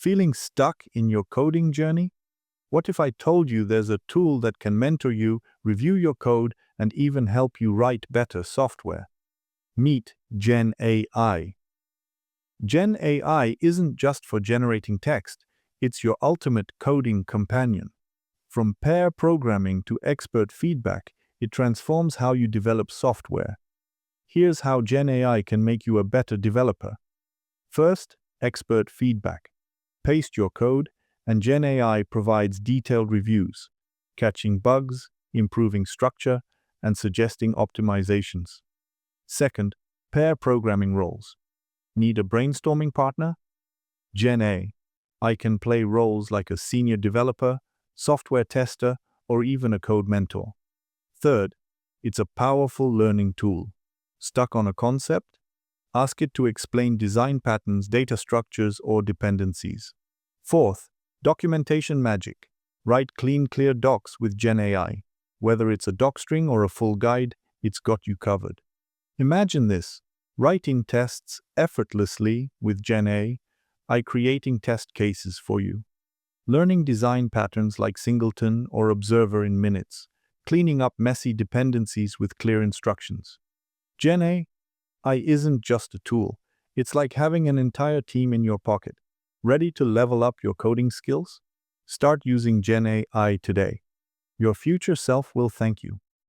Feeling stuck in your coding journey? What if I told you there's a tool that can mentor you, review your code, and even help you write better software? Meet GenAI. GenAI isn't just for generating text, it's your ultimate coding companion. From pair programming to expert feedback, it transforms how you develop software. Here's how GenAI can make you a better developer. First, expert feedback. Paste your code, and GenAI provides detailed reviews, catching bugs, improving structure, and suggesting optimizations. Second, pair programming roles. Need a brainstorming partner? GenAI can play roles like a senior developer, software tester, or even a code mentor. Third, it's a powerful learning tool. Stuck on a concept? Ask it to explain design patterns, data structures, or dependencies. Fourth, documentation magic. Write clean, clear docs with GenAI. Whether it's a docstring or a full guide, it's got you covered. Imagine this, writing tests effortlessly with GenAI, creating test cases for you. Learning design patterns like singleton or observer in minutes, cleaning up messy dependencies with clear instructions. GenAI isn't just a tool, it's like having an entire team in your pocket. Ready to level up your coding skills? Start using GenAI today. Your future self will thank you.